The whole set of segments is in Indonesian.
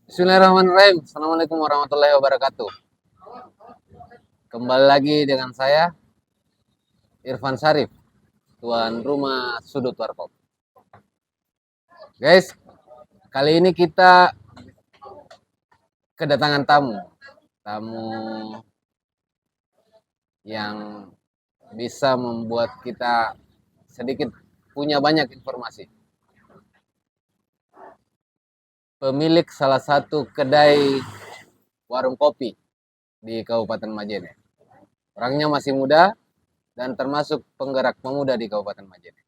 Bismillahirrahmanirrahim. Assalamualaikum warahmatullahi wabarakatuh. Kembali lagi dengan saya, Irfan Sarif, tuan rumah Sudut Warkop. Guys, kali ini kita kedatangan tamu. Tamu yang bisa membuat kita sedikit punya banyak informasi. Pemilik salah satu kedai warung kopi di Kabupaten Majene. Orangnya masih muda dan termasuk penggerak pemuda di Kabupaten Majene.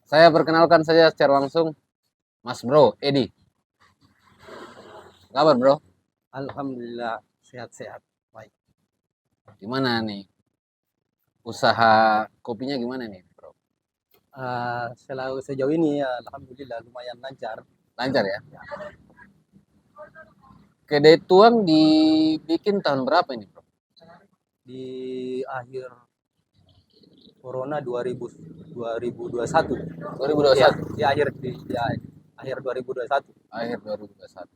Saya perkenalkan saja secara langsung, Mas Bro, Edi. Kabar bro? Alhamdulillah sehat-sehat. Baik. Gimana nih? Usaha kopinya gimana nih bro? Sejauh ini ya, alhamdulillah lumayan lancar. Lancar ya? Kedai tuang dibikin tahun berapa ini bro? Di akhir Corona 2021. 2021? Ya, di akhir 2021. Akhir 2021.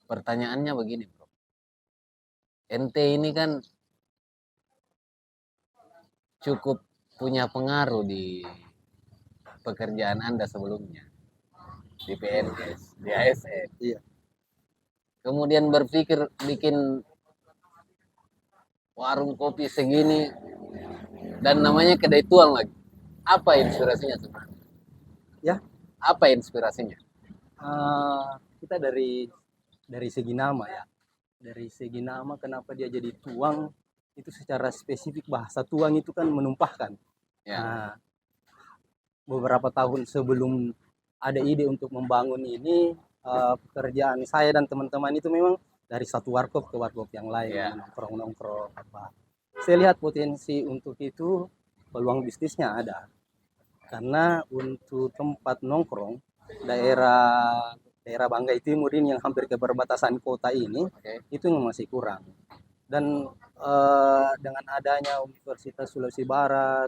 Pertanyaannya begini bro. Ente ini kan cukup punya pengaruh di pekerjaan Anda sebelumnya. Di PNS, di ASN. Iya. Kemudian berpikir bikin warung kopi segini dan namanya kedai tuang lagi. Apa inspirasinya sebenarnya? Ya, Apa inspirasinya? kita dari segi nama ya. Dari segi nama kenapa dia jadi tuang itu secara spesifik bahasa tuang itu kan menumpahkan. Ya. Nah, beberapa tahun sebelum ada ide untuk membangun ini, pekerjaan saya dan teman-teman itu memang dari satu warkop ke warkop yang lain, Ya. nongkrong-nongkrong apa. Saya lihat potensi untuk itu, peluang bisnisnya ada. Karena untuk tempat nongkrong daerah daerah Banggai Timur ini yang hampir ke perbatasan kota ini, itu masih kurang. Dan dengan adanya Universitas Sulawesi Barat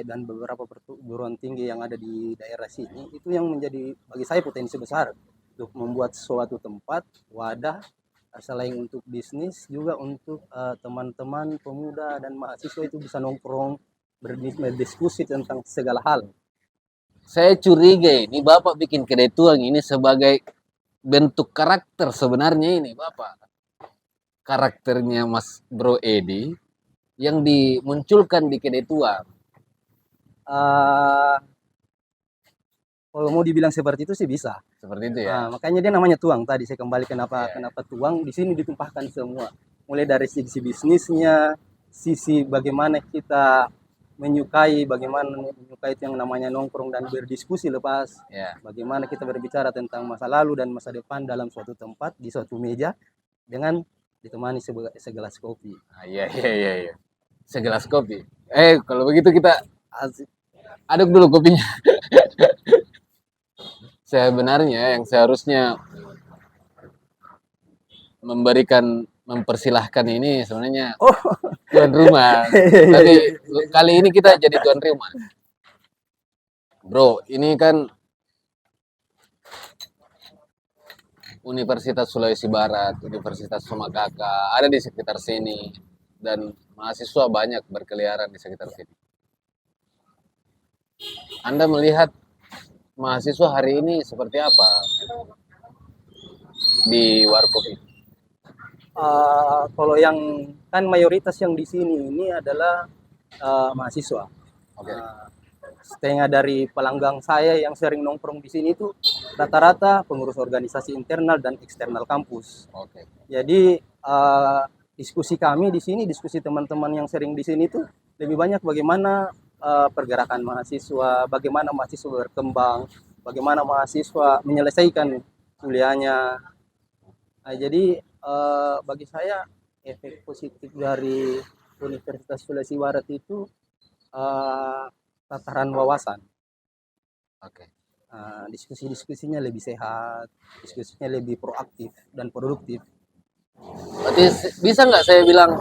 dan beberapa perguruan tinggi yang ada di daerah sini, itu yang menjadi bagi saya potensi besar untuk membuat suatu tempat wadah selain untuk bisnis juga untuk teman-teman pemuda dan mahasiswa itu bisa nongkrong berdiskusi tentang segala hal. Saya curiga ini Bapak bikin kedai tuang ini sebagai bentuk karakter sebenarnya ini Bapak. Karakternya Mas Bro Edi yang dimunculkan di kedai tuang. Kalau mau dibilang seperti itu sih bisa. Seperti itu ya. Makanya dia namanya tuang tadi. Saya kembali kenapa tuang di sini ditumpahkan semua. Mulai dari sisi bisnisnya, sisi bagaimana kita menyukai itu yang namanya nongkrong dan berdiskusi lepas. Bagaimana kita berbicara tentang masa lalu dan masa depan dalam suatu tempat di suatu meja dengan ditemani segelas kopi. Iya. Segelas kopi. Kalau begitu kita aduk dulu kopinya. Sebenarnya yang seharusnya mempersilahkan ini sebenarnya tuan rumah. Tapi kali ini kita jadi tuan rumah. Bro, ini kan Universitas Sulawesi Barat, Universitas Sumakaka, ada di sekitar sini. Dan mahasiswa banyak berkeliaran di sekitar sini. Anda melihat mahasiswa hari ini seperti apa di Warkop ini? Kalau yang kan mayoritas yang di sini ini adalah mahasiswa. Setengah dari pelanggang saya yang sering nongkrong di sini itu rata-rata pengurus organisasi internal dan eksternal kampus. Jadi diskusi kami di sini, diskusi teman-teman yang sering di sini itu lebih banyak bagaimana pergerakan mahasiswa, bagaimana mahasiswa berkembang, bagaimana mahasiswa menyelesaikan kuliahnya. Jadi bagi saya efek positif dari Universitas Sulawesi Barat itu tataran wawasan. Diskusi-diskusinya lebih sehat, diskusinya lebih proaktif dan produktif. Berarti bisa nggak saya bilang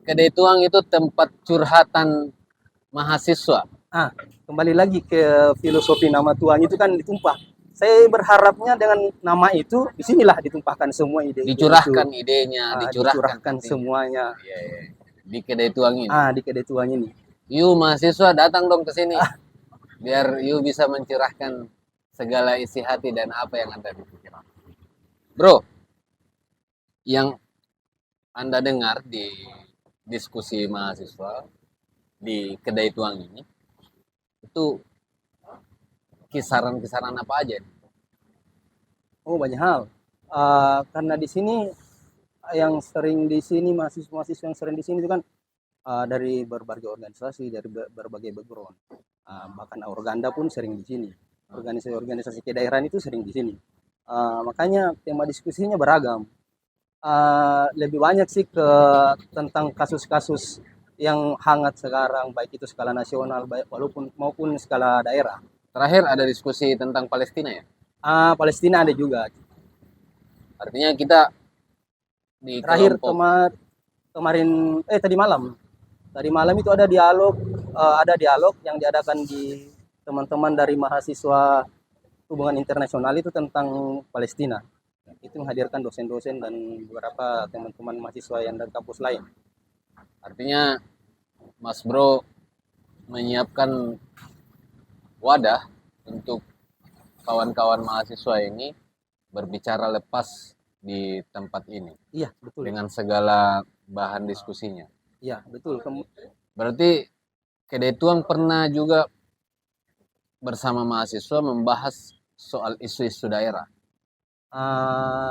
kedai tuang itu tempat curhatan mahasiswa? Kembali lagi ke filosofi nama Tuhan itu kan ditumpah. Saya berharapnya dengan nama itu disinilah ditumpahkan semua ide-ide itu, Dicurahkan idenya, dicurahkan dicurahkan hatinya. semuanya Iya, iya. Di kedai tuang ini. di kedai Tuhan ini. Yuk mahasiswa datang dong ke sini. Biar you bisa mencurahkan segala isi hati dan apa yang ada di pikiran. Bro, yang Anda dengar di diskusi mahasiswa di kedai tuang ini, itu kisaran-kisaran apa aja? Oh, banyak hal. Karena di sini yang sering di sini mahasiswa-mahasiswa yang sering di sini itu kan dari berbagai organisasi, dari berbagai background. Bahkan Organda pun sering di sini. Organisasi-organisasi kedaerahan itu sering di sini. Makanya tema diskusinya beragam. Lebih banyak sih ke tentang kasus-kasus yang hangat sekarang, baik itu skala nasional, baik walaupun maupun skala daerah. Terakhir ada diskusi tentang Palestina ya. Palestina ada juga. Artinya kita di Terakhir kelompok kemarin tadi malam itu ada dialog yang diadakan di teman-teman dari mahasiswa hubungan internasional itu tentang Palestina. Itu menghadirkan dosen-dosen dan beberapa teman-teman mahasiswa yang dari kampus lain. artinya Mas Bro menyiapkan wadah untuk kawan-kawan mahasiswa ini berbicara lepas di tempat ini Iya, betul. dengan segala bahan diskusinya. Iya, betul. Berarti Kedai Tuang pernah juga bersama mahasiswa membahas soal isu-isu daerah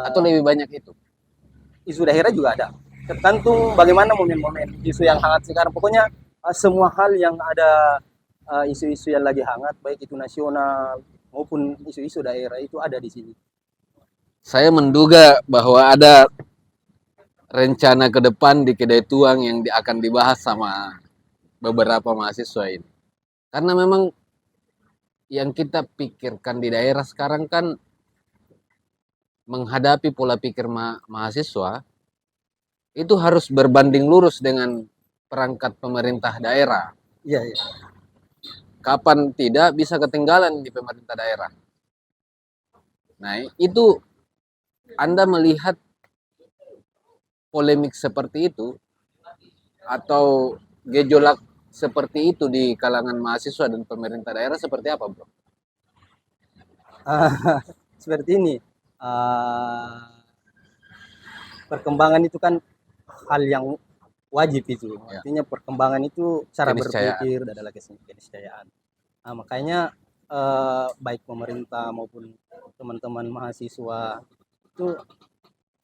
atau lebih banyak itu? Isu daerah juga ada. Tergantung bagaimana momen-momen isu yang hangat sekarang. Pokoknya semua hal yang ada isu-isu yang lagi hangat, baik itu nasional maupun isu-isu daerah itu ada di sini. Saya menduga bahwa ada rencana ke depan di Kedai Tuang yang akan dibahas sama beberapa mahasiswa ini. Karena memang yang kita pikirkan di daerah sekarang kan menghadapi pola pikir mahasiswa itu harus berbanding lurus dengan perangkat pemerintah daerah. Iya, iya. Kapan tidak bisa ketinggalan di pemerintah daerah. Nah, itu Anda melihat polemik seperti itu atau gejolak seperti itu di kalangan mahasiswa dan pemerintah daerah seperti apa, Bro? Seperti ini. Uh, Perkembangan itu kan hal yang wajib itu. Ya. Artinya perkembangan itu cara Keniscayaan. berpikir adalah keniscayaan. Makanya baik pemerintah maupun teman-teman mahasiswa itu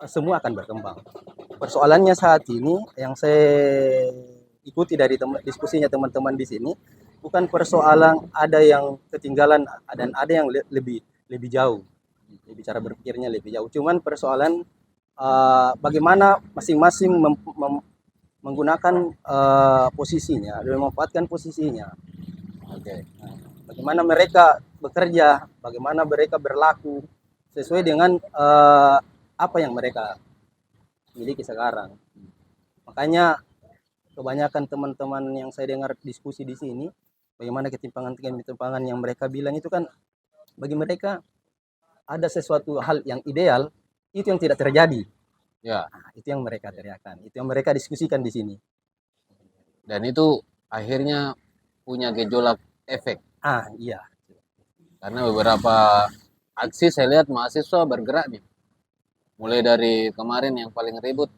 semua akan berkembang. Persoalannya saat ini yang saya ikuti dari diskusinya teman-teman di sini bukan persoalan ada yang ketinggalan dan ada yang lebih jauh, lebih cara berpikirnya lebih jauh. Cuman persoalan bagaimana masing-masing menggunakan posisinya dan memanfaatkan posisinya. Oke. Bagaimana mereka bekerja, bagaimana mereka berlaku sesuai dengan apa yang mereka miliki sekarang. Makanya kebanyakan teman-teman yang saya dengar diskusi di sini, bagaimana ketimpangan-ketimpangan yang mereka bilang itu kan bagi mereka ada sesuatu hal yang ideal itu yang tidak terjadi. Ya. Itu yang mereka teriakan, itu yang mereka diskusikan di sini. Dan itu akhirnya punya gejolak efek. Iya. Karena beberapa aksi saya lihat mahasiswa bergerak nih. Mulai dari kemarin yang paling ribut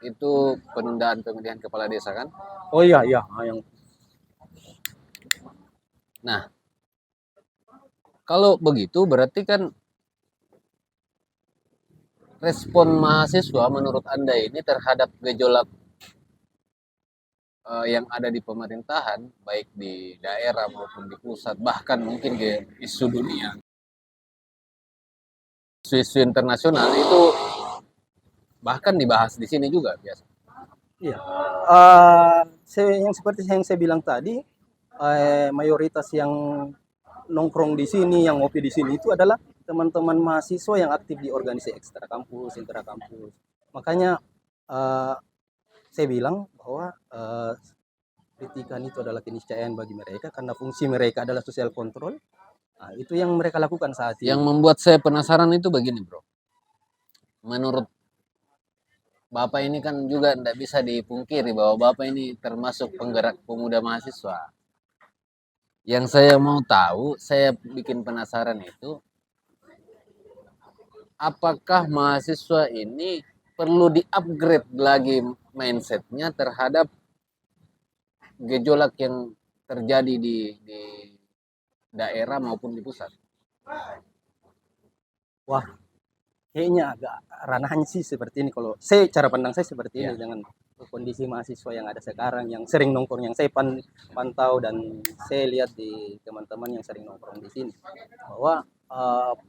itu penundaan pemilihan kepala desa kan? Oh iya, iya. Nah, kalau begitu berarti kan respon mahasiswa menurut Anda ini terhadap gejolak yang ada di pemerintahan, baik di daerah maupun di pusat, bahkan mungkin di isu dunia, isu-isu internasional itu bahkan dibahas di sini juga biasa. Iya. Yang seperti yang saya bilang tadi, mayoritas yang nongkrong di sini, yang ngopi di sini itu adalah teman-teman mahasiswa yang aktif di organisasi ekstra kampus, intra kampus. Makanya saya bilang bahwa kritikan itu adalah keniscayaan bagi mereka karena fungsi mereka adalah sosial kontrol. Nah, itu yang mereka lakukan saat Yang ini. membuat saya penasaran itu begini, Bro. Menurut Bapak ini kan juga tidak bisa dipungkiri bahwa Bapak ini termasuk penggerak pemuda mahasiswa. Yang saya mau tahu, saya bikin penasaran itu, apakah mahasiswa ini perlu di-upgrade lagi mindsetnya terhadap gejolak yang terjadi di daerah maupun di pusat? Wah, kayaknya agak ranahnya sih seperti ini. Kalau saya, cara pandang saya seperti ini Ya. dengan kondisi mahasiswa yang ada sekarang, yang sering nongkrong, yang saya pantau dan saya lihat di teman-teman yang sering nongkrong di sini, bahwa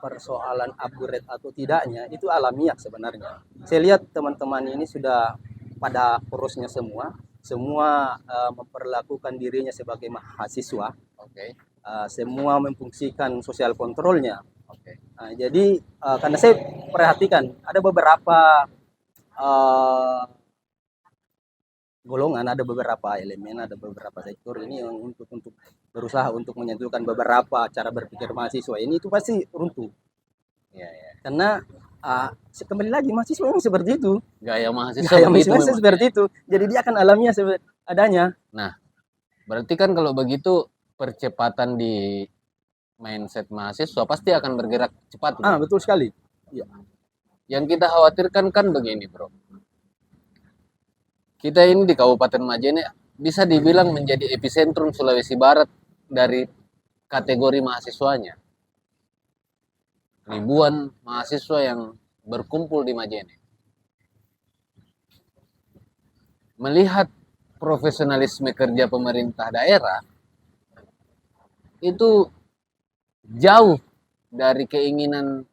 persoalan upgrade atau tidaknya itu alamiah sebenarnya. Saya lihat teman-teman ini sudah pada porosnya semua, semua memperlakukan dirinya sebagai mahasiswa, Oke. semua memfungsikan sosial kontrolnya. Oke. Nah, jadi karena saya perhatikan ada beberapa uh, golongan, ada beberapa elemen, ada beberapa sektor ini yang untuk berusaha untuk menyentuhkan beberapa cara berpikir mahasiswa ini itu pasti runtuh. Ya, ya. Karena kembali lagi mahasiswa memang seperti itu. Gaya mahasiswa Gaya begitu mahasiswa memang. seperti itu. Jadi dia akan alamiah adanya. Nah, berarti kan kalau begitu percepatan di mindset mahasiswa pasti akan bergerak cepat, Bro. Betul sekali. Ya. Yang kita khawatirkan kan begini, Bro. Kita ini di Kabupaten Majene bisa dibilang menjadi epicentrum Sulawesi Barat dari kategori mahasiswanya. Ribuan mahasiswa yang berkumpul di Majene. Melihat profesionalisme kerja pemerintah daerah itu jauh dari keinginan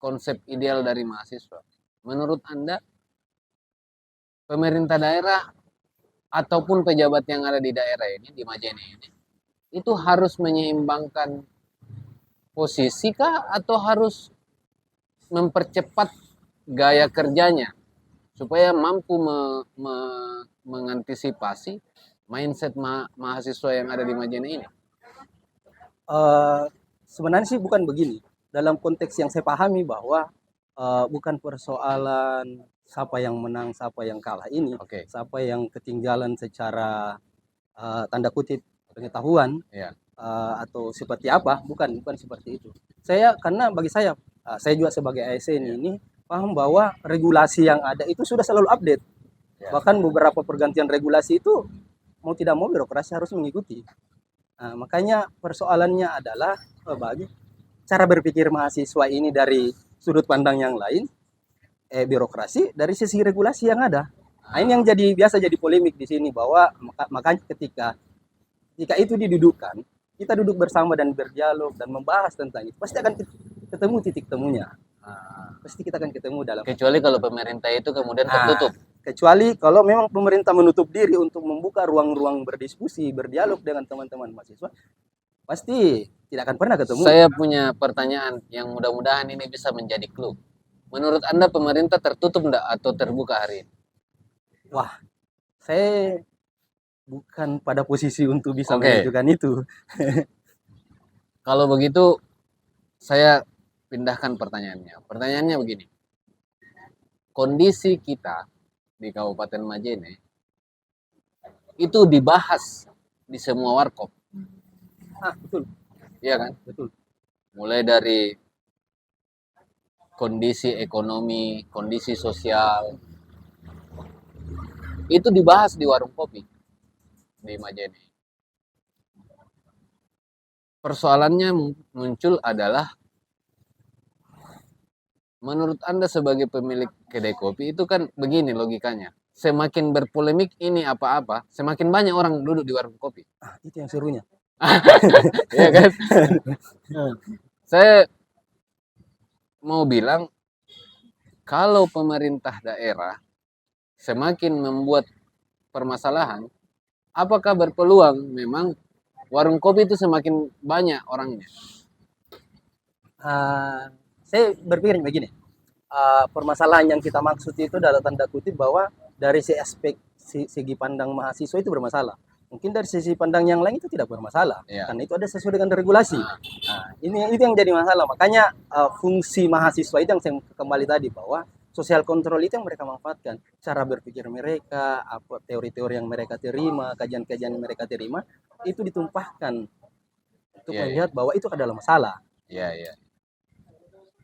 konsep ideal dari mahasiswa. Menurut Anda, pemerintah daerah ataupun pejabat yang ada di daerah ini, di Majene ini, itu harus menyeimbangkan posisi kah atau harus mempercepat gaya kerjanya supaya mampu mengantisipasi mindset mahasiswa yang ada di Majene ini? Sebenarnya sih bukan begini. Dalam konteks yang saya pahami bahwa bukan persoalan siapa yang menang, siapa yang kalah ini, Oke. siapa yang ketinggalan secara tanda kutip pengetahuan, Ya. atau seperti apa, bukan seperti itu. Karena bagi saya juga sebagai ASN ini paham bahwa regulasi yang ada itu sudah selalu update. Ya. Bahkan beberapa pergantian regulasi itu mau tidak mau birokrasi harus mengikuti. Makanya persoalannya adalah bagi cara berpikir mahasiswa ini dari sudut pandang yang lain, birokrasi dari sisi regulasi yang ada. Nah, ini yang biasa jadi polemik di sini bahwa makanya ketika itu didudukkan, kita duduk bersama dan berdialog dan membahas tentang itu, pasti akan ketemu titik temunya. Pasti kita akan ketemu dalam. Kecuali kalau pemerintah itu kemudian tertutup. Kecuali kalau memang pemerintah menutup diri untuk membuka ruang-ruang berdiskusi, berdialog dengan teman-teman mahasiswa, pasti tidak akan pernah ketemu. Saya punya pertanyaan yang mudah-mudahan ini bisa menjadi clue. Menurut Anda pemerintah tertutup enggak atau terbuka hari ini? Wah, saya bukan pada posisi untuk bisa menentukan itu. Kalau begitu, saya pindahkan pertanyaannya. Pertanyaannya begini. Kondisi kita di Kabupaten Majene itu dibahas di semua warkop. Betul. Iya kan? Betul. Mulai dari kondisi ekonomi, kondisi sosial, itu dibahas di warung kopi di Majene. Persoalannya muncul adalah, menurut Anda sebagai pemilik kedai kopi itu kan begini logikanya. Semakin berpolemik ini apa-apa, semakin banyak orang duduk di warung kopi. Itu yang serunya. Iya kan? Saya mau bilang, kalau pemerintah daerah semakin membuat permasalahan, apakah berpeluang memang warung kopi itu semakin banyak orangnya? Saya berpikir begini, permasalahan yang kita maksud itu dalam tanda kutip bahwa dari segi pandang mahasiswa itu bermasalah. mungkin dari sisi pandang yang lain itu tidak bermasalah, Ya. karena itu ada sesuai dengan regulasi. Nah, ini itu yang jadi masalah. Makanya fungsi mahasiswa itu yang saya kembali tadi, bahwa sosial kontrol itu yang mereka manfaatkan, cara berpikir mereka, apa teori-teori yang mereka terima, kajian-kajian yang mereka terima, itu ditumpahkan untuk Iya, melihat bahwa itu adalah masalah. Iya, iya.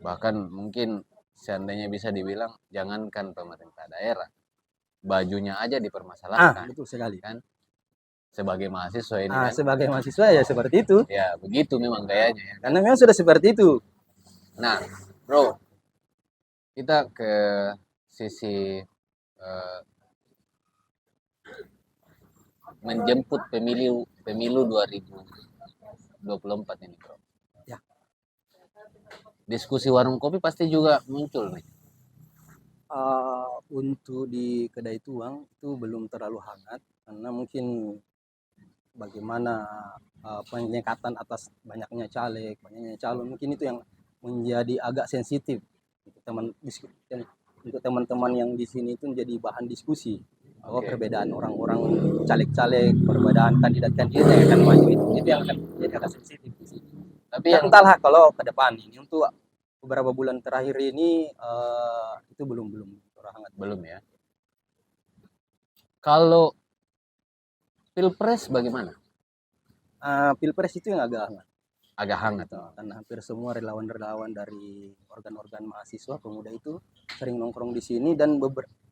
Bahkan mungkin seandainya bisa dibilang, jangankan pemerintah daerah, bajunya aja dipermasalahkan, Betul sekali. kan? Sebagai mahasiswa ini kan, Sebagai mahasiswa ya seperti itu, ya begitu memang gayanya ya. karena memang sudah seperti itu. Nah, bro, kita ke sisi eh, menjemput pemilu 2024 ini, bro. Ya. Diskusi warung kopi pasti juga muncul nih. Untuk di kedai tuang itu belum terlalu hangat, karena mungkin bagaimana penyekatan atas banyaknya caleg, banyaknya calon, mungkin itu yang menjadi agak sensitif untuk untuk teman-teman yang di sini itu menjadi bahan diskusi, bahwa Oke. perbedaan orang-orang caleg-caleg, perbedaan kandidat-kandidat yang akan maju itu yang akan menjadi agak sensitif di sini. Tapi Dan yang entahlah kalau ke depan ini untuk beberapa bulan terakhir ini itu belum hangat. belum ya. Kalau Pilpres bagaimana? Pilpres itu yang agak hangat. Agak hangat. Karena hampir semua relawan-relawan dari organ-organ mahasiswa pemuda itu sering nongkrong di sini dan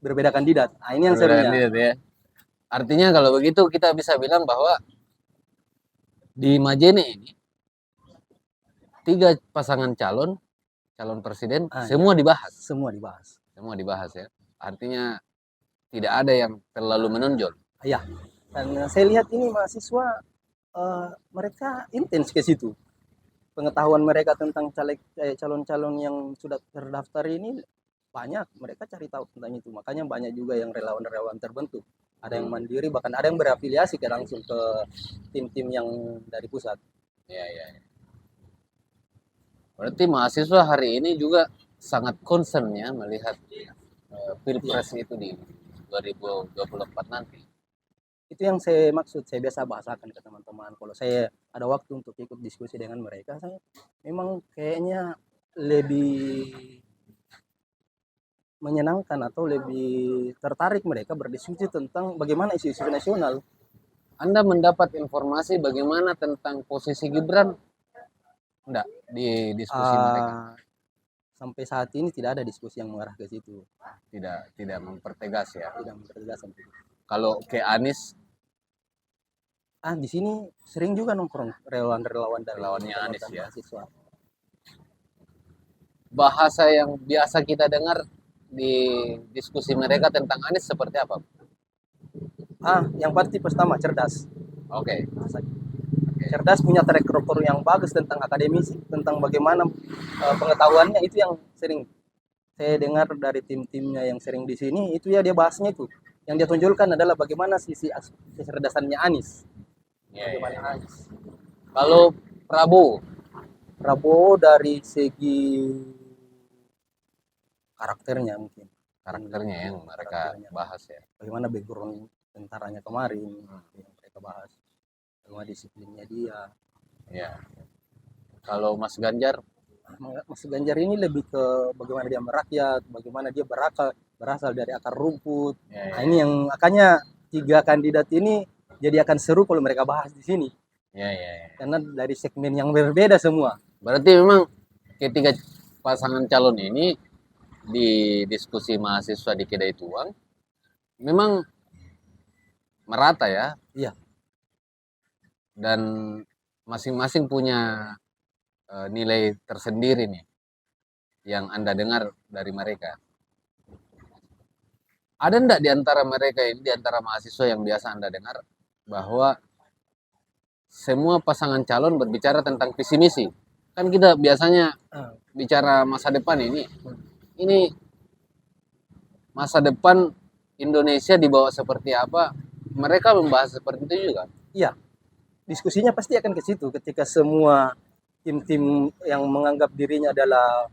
berbeda kandidat. Ini yang Berbeda serunya. kandidat ya. Artinya kalau begitu kita bisa bilang bahwa di Majene ini 3 pasangan calon presiden semua dibahas. Semua dibahas. Semua dibahas ya. Artinya tidak ada yang terlalu menonjol. Iya. Dan saya lihat ini mahasiswa mereka intens ke situ. Pengetahuan mereka tentang calon-calon yang sudah terdaftar ini banyak, mereka cari tahu tentang itu. Makanya banyak juga yang relawan-relawan terbentuk. Ada yang mandiri, bahkan ada yang berafiliasi langsung ke tim-tim yang dari pusat. Ya. Berarti mahasiswa hari ini juga sangat concern ya melihat Pilpres itu di 2024 nanti. Itu yang saya maksud, saya biasa bahasakan ke teman-teman. Kalau saya ada waktu untuk ikut diskusi dengan mereka, saya memang kayaknya lebih menyenangkan atau lebih tertarik mereka berdiskusi tentang bagaimana isu-isu nasional. Anda mendapat informasi bagaimana tentang posisi Gibran? Enggak, di diskusi mereka? Sampai saat ini tidak ada diskusi yang mengarah ke situ. Tidak mempertegas ya? Tidak mempertegas sampai itu. Kalau ke Anies? Di sini sering juga nongkrong relawan-relawan dari Relawannya Anies ya? mahasiswa. Bahasa yang biasa kita dengar di diskusi mereka tentang Anies seperti apa? Yang pasti pertama cerdas. Oke. Cerdas, punya track record yang bagus tentang akademisi, tentang bagaimana pengetahuannya, itu yang sering saya dengar dari tim-timnya yang sering di sini, itu ya dia bahasnya itu. Yang dia tunjukkan adalah bagaimana sisi kecerdasannya Anies. Bagaimana Anies. Kalau Prabowo dari segi karakternya mungkin. Karakternya yang mereka bahas ya. Bagaimana background tentaranya kemarin yang mereka bahas. Bagaimana disiplinnya dia. Ya. Kalau Mas Ganjar? Mas Ganjar ini lebih ke bagaimana dia merakyat, bagaimana dia berasal dari akar rumput. Ya. Ini yang makanya 3 kandidat ini jadi akan seru kalau mereka bahas di sini. Ya. Karena dari segmen yang berbeda semua. Berarti memang ketiga pasangan calon ini di diskusi mahasiswa di Kedai Tuang memang merata ya? Iya. Dan masing-masing punya nilai tersendiri nih yang Anda dengar dari mereka. Ada enggak di antara mereka ini, di antara mahasiswa yang biasa Anda dengar bahwa semua pasangan calon berbicara tentang visi misi? Kan kita biasanya bicara masa depan ini masa depan Indonesia dibawa seperti apa? Mereka membahas seperti itu juga. Iya. Diskusinya pasti akan ke situ ketika semua tim-tim yang menganggap dirinya adalah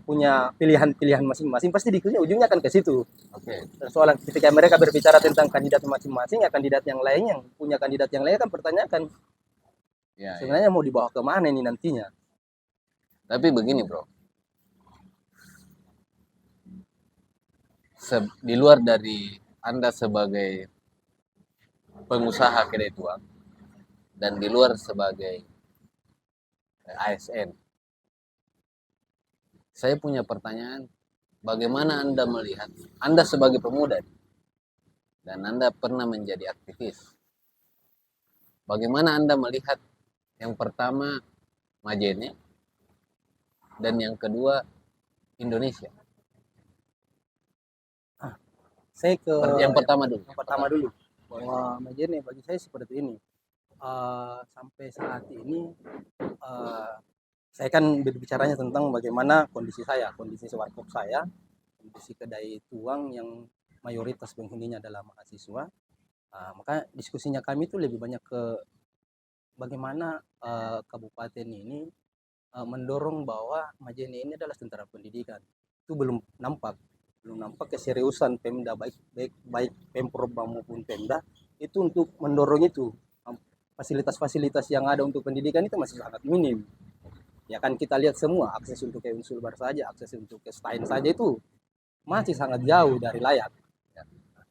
punya pilihan-pilihan masing-masing, pasti ujungnya akan ke situ. Oke. Soalnya ketika mereka berbicara tentang kandidat masing-masing, ya kandidat yang lain yang punya kandidat yang lain kan pertanyakan Ya, ya. sebenarnya mau dibawa ke mana ini nantinya. Tapi begini bro, di luar dari Anda sebagai pengusaha kedai tuang dan di luar sebagai ASN, saya punya pertanyaan, bagaimana Anda melihat, Anda sebagai pemuda dan Anda pernah menjadi aktivis, bagaimana Anda melihat yang pertama Majene dan yang kedua Indonesia? Saya ke Yang pertama dulu. yang pertama dulu, bahwa Majene bagi saya seperti ini. Sampai saat ini saya kan berbicaranya tentang bagaimana kondisi warkop saya, kondisi kedai tuang yang mayoritas penghuninya adalah mahasiswa. Maka diskusinya kami itu lebih banyak ke bagaimana kabupaten ini mendorong bahwa Majene ini adalah sentra pendidikan. Itu belum nampak keseriusan Pemda, baik Pemprov maupun Pemda itu untuk mendorong itu. Fasilitas-fasilitas yang ada untuk pendidikan itu masih sangat minim. Ya kan kita lihat semua, akses untuk ke Unsulbar saja, akses untuk ke Stein saja itu masih sangat jauh dari layak. Ya,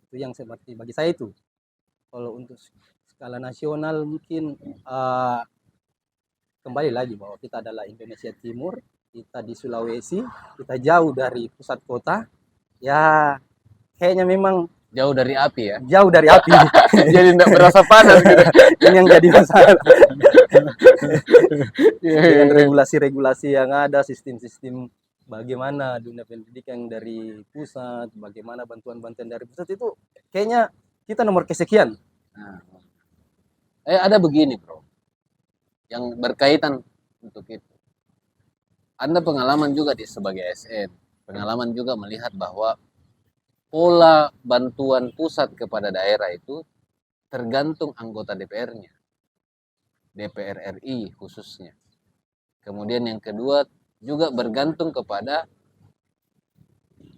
itu yang seperti bagi saya itu. Kalau untuk skala nasional mungkin kembali lagi bahwa kita adalah Indonesia Timur, kita di Sulawesi, kita jauh dari pusat kota. Ya kayaknya memang Jauh dari api ya. jauh dari api. Jadi tidak berasa panas gitu. Ini yang jadi masalah. Dengan regulasi-regulasi yang ada, sistem-sistem bagaimana dunia pendidikan dari pusat, bagaimana bantuan-bantuan dari pusat itu kayaknya kita nomor kesekian. Nah, ada begini bro, yang berkaitan untuk itu. Anda pengalaman juga sebagai ASN, pengalaman juga melihat bahwa pola bantuan pusat kepada daerah itu tergantung anggota DPR-nya, DPR RI khususnya. Kemudian yang kedua juga bergantung kepada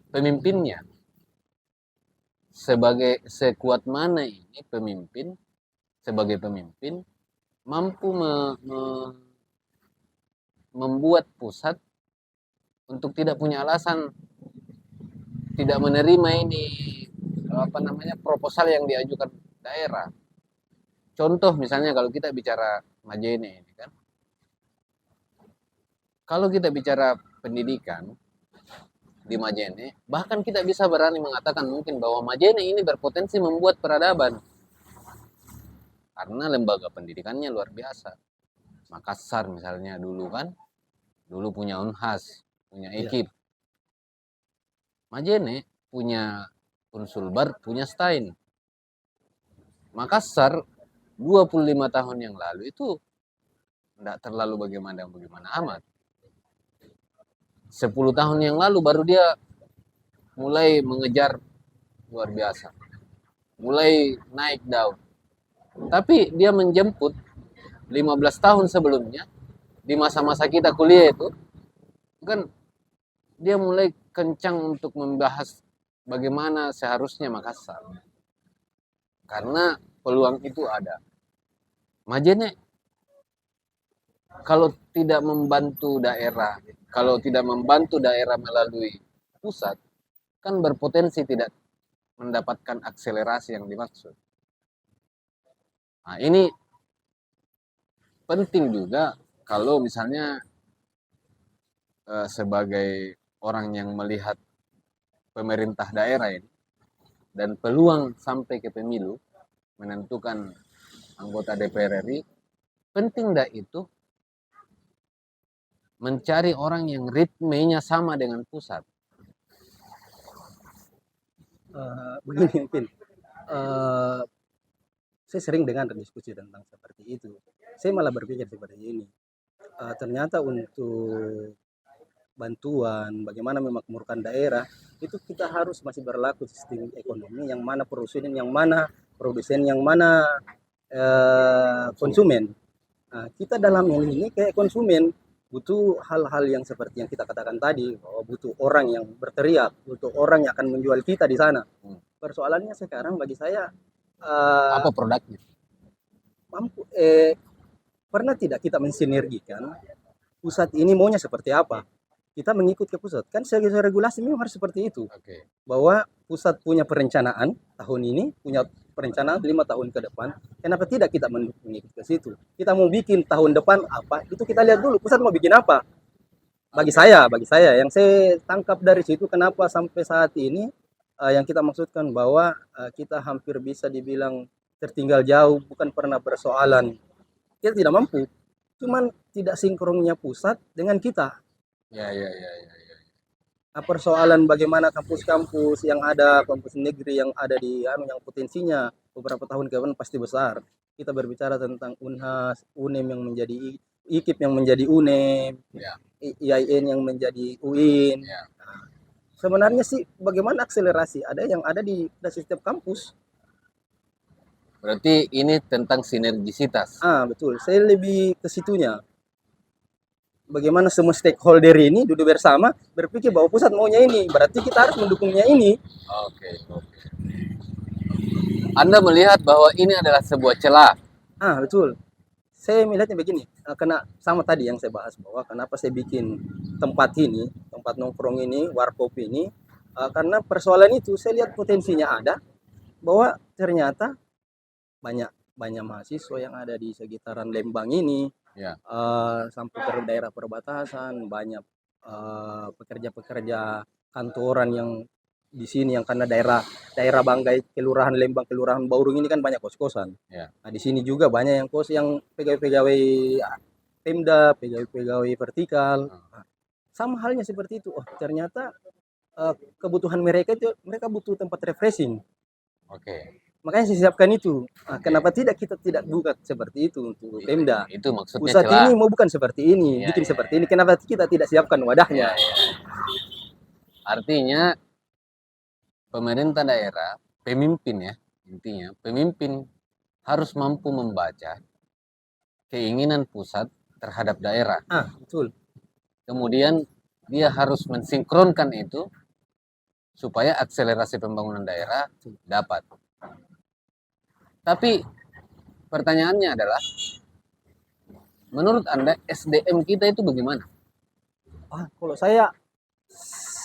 pemimpinnya. Sekuat mana ini pemimpin sebagai pemimpin mampu membuat pusat untuk tidak punya alasan tidak menerima ini proposal yang diajukan daerah. Contoh misalnya kalau kita bicara Majene ini kan, kalau kita bicara pendidikan di Majene, bahkan kita bisa berani mengatakan mungkin bahwa Majene ini berpotensi membuat peradaban karena lembaga pendidikannya luar biasa. Makassar misalnya dulu punya Unhas, punya Ekip. Majene punya Unsulbar, punya Stein. Makassar 25 tahun yang lalu itu tidak terlalu bagaimana amat. 10 tahun yang lalu baru dia mulai mengejar luar biasa. Mulai naik daun. Tapi dia menjemput 15 tahun sebelumnya, di masa-masa kita kuliah itu, kan dia mulai kencang untuk membahas bagaimana seharusnya Makassar. Karena peluang itu ada. Majene kalau tidak membantu daerah melalui pusat, kan berpotensi tidak mendapatkan akselerasi yang dimaksud. Nah, ini penting juga kalau misalnya sebagai orang yang melihat pemerintah daerah ini dan peluang sampai ke pemilu menentukan anggota DPR RI, penting dah itu mencari orang yang ritmenya sama dengan pusat. Begini mungkin, saya sering dengar diskusi tentang seperti itu. Saya malah berpikir seperti ini. Ternyata untuk bantuan, bagaimana memakmurkan daerah, itu kita harus masih berlaku sistem ekonomi yang mana produsen, yang mana konsumen. Nah, kita dalam ini kayak konsumen, butuh hal-hal yang seperti yang kita katakan tadi, bahwa butuh orang yang berteriak, butuh orang yang akan menjual kita di sana. Persoalannya sekarang bagi saya, Apa produknya? mampu pernah tidak kita mensinergikan pusat ini maunya seperti apa? Kita mengikut ke pusat. Kan sebagai regulasi memang harus seperti itu. Oke. Bahwa pusat punya perencanaan tahun ini, punya perencanaan 5 tahun ke depan. Kenapa tidak kita mengikut ke situ? Kita mau bikin tahun depan apa? Itu kita lihat dulu pusat mau bikin apa. Bagi saya, yang saya tangkap dari situ kenapa sampai saat ini yang kita maksudkan bahwa kita hampir bisa dibilang tertinggal jauh, bukan pernah persoalan. Kita tidak mampu, cuman tidak sinkronnya pusat dengan kita. Ya, ya, ya, ya, ya. Persoalan bagaimana kampus-kampus yang ada, kampus negeri yang ada di yang potensinya beberapa tahun ke depan pasti besar. Kita berbicara tentang Unhas, UNEM yang menjadi IKIP yang menjadi UNEM, Ya. IAIN yang menjadi UIN. Ya. Nah, sebenarnya sih bagaimana akselerasi ada yang ada di setiap kampus. Berarti ini tentang sinergisitas. Betul. Saya lebih ke situnya. Bagaimana semua stakeholder ini duduk bersama berpikir bahwa pusat maunya ini, berarti kita harus mendukungnya ini. Oke, oke. Anda melihat bahwa ini adalah sebuah celah. Betul. Saya melihatnya begini, karena sama tadi yang saya bahas bahwa kenapa saya bikin tempat ini, tempat nongkrong ini, warkop ini, karena persoalan itu saya lihat potensinya ada, bahwa ternyata banyak banyak mahasiswa yang ada di sekitaran Lembang ini, Ya. sampai ke daerah perbatasan, banyak pekerja-pekerja kantoran yang di sini yang karena daerah Banggai, Kelurahan Lembang, Kelurahan Baurung ini kan banyak kos-kosan. Ya. Nah, di sini juga banyak yang kos yang pegawai-pegawai Pemda, pegawai-pegawai vertikal. Nah, sama halnya seperti itu. Oh, ternyata kebutuhan mereka itu mereka butuh tempat refreshing. Oke. Makanya saya siapkan itu. Kenapa tidak kita tidak buka seperti itu untuk Pemda? Itu maksudnya Pusat celah. ini mau bukan seperti ini, Ya, bikin ya, seperti ini. Kenapa kita tidak siapkan wadahnya? Ya, ya. Artinya pemerintah daerah, pemimpin ya, intinya pemimpin harus mampu membaca keinginan pusat terhadap daerah. Betul. Kemudian dia harus mensinkronkan itu supaya akselerasi pembangunan daerah dapat. Tapi pertanyaannya adalah, menurut Anda SDM kita itu bagaimana? Kalau saya,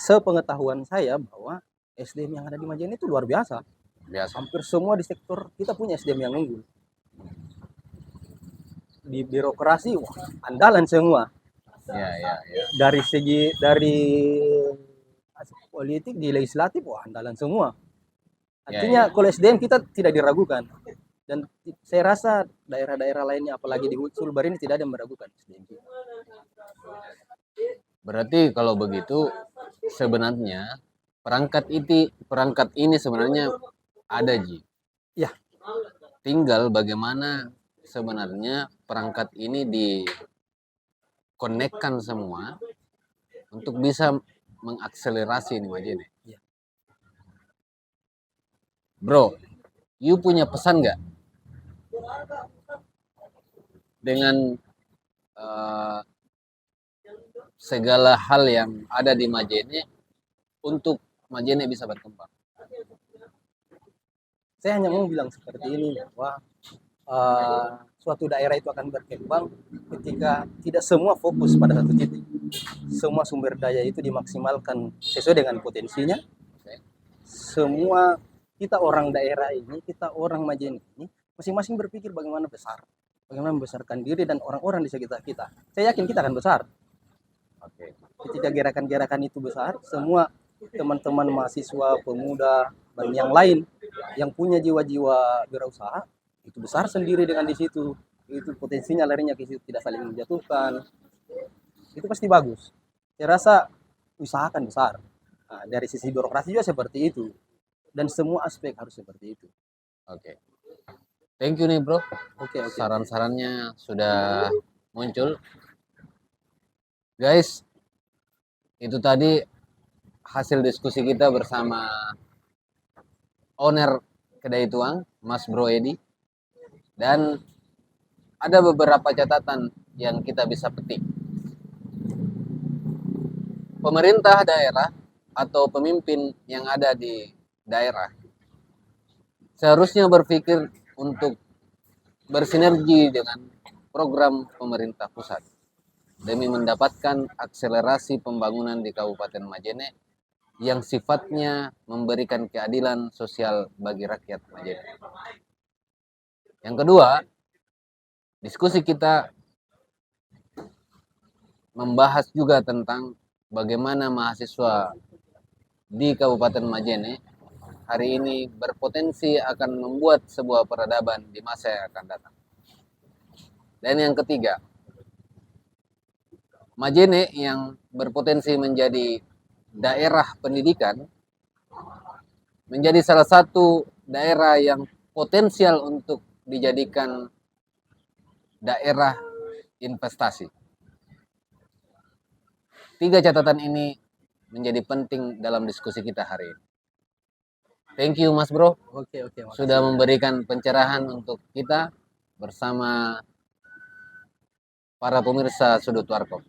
sepengetahuan saya bahwa SDM yang ada di Majene itu luar biasa. Biasa. Hampir semua di sektor kita punya SDM yang unggul. Di birokrasi, andalan semua. Ya, ya, ya. Dari politik di legislatif, andalan semua. Artinya kalau SDM kita tidak diragukan. Dan saya rasa daerah-daerah lainnya, apalagi di Sulbar ini tidak ada yang meragukan SDM kita. Berarti kalau begitu sebenarnya perangkat ini sebenarnya ada, Ji. Ya. Tinggal bagaimana sebenarnya perangkat ini dikonekkan semua untuk bisa mengakselerasi ini Majene. Ya. Bro, you punya pesan nggak dengan segala hal yang ada di Majene untuk Majene bisa berkembang? Saya hanya mau bilang seperti ini bahwa suatu daerah itu akan berkembang ketika tidak semua fokus pada satu titik. Semua sumber daya itu dimaksimalkan sesuai dengan potensinya. Semua kita orang daerah ini, kita orang Majene ini, masing-masing berpikir bagaimana besar, bagaimana membesarkan diri dan orang-orang di sekitar kita. Saya yakin kita akan besar. Ketika gerakan-gerakan itu besar, semua teman-teman mahasiswa, pemuda, dan yang lain yang punya jiwa-jiwa berusaha itu besar sendiri dengan di situ. Itu potensinya larinya ke situ, tidak saling menjatuhkan. Itu pasti bagus. Saya rasa usahakan besar. Dari sisi birokrasi juga seperti itu. Dan semua aspek harus seperti itu. Oke. Thank you nih, Bro. Oke. Saran-sarannya sudah muncul. Guys, itu tadi hasil diskusi kita bersama owner Kedai Tuang, Mas Bro Edi. Dan ada beberapa catatan yang kita bisa petik. pemerintah daerah atau pemimpin yang ada di daerah seharusnya berpikir untuk bersinergi dengan program pemerintah pusat demi mendapatkan akselerasi pembangunan di Kabupaten Majene yang sifatnya memberikan keadilan sosial bagi rakyat Majene. Yang kedua, diskusi kita membahas juga tentang bagaimana mahasiswa di Kabupaten Majene hari ini berpotensi akan membuat sebuah peradaban di masa yang akan datang. Dan yang ketiga, Majene yang berpotensi menjadi daerah pendidikan menjadi salah satu daerah yang potensial untuk dijadikan daerah investasi. 3 catatan ini menjadi penting dalam diskusi kita hari ini. Thank you Mas Bro Oke, makasih. sudah memberikan pencerahan untuk kita bersama para pemirsa Sudut Warkop.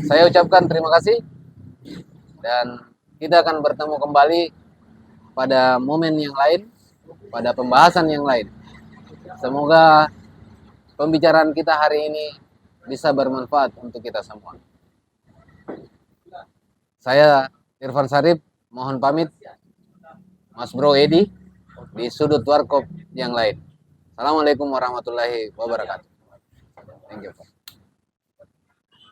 Saya ucapkan terima kasih dan kita akan bertemu kembali pada momen yang lain, pada pembahasan yang lain. Semoga pembicaraan kita hari ini bisa bermanfaat untuk kita semua. Saya Irfan Sarip, mohon pamit. Mas Bro Edi di Sudut Warkop yang lain. Assalamualaikum warahmatullahi wabarakatuh. Thank you.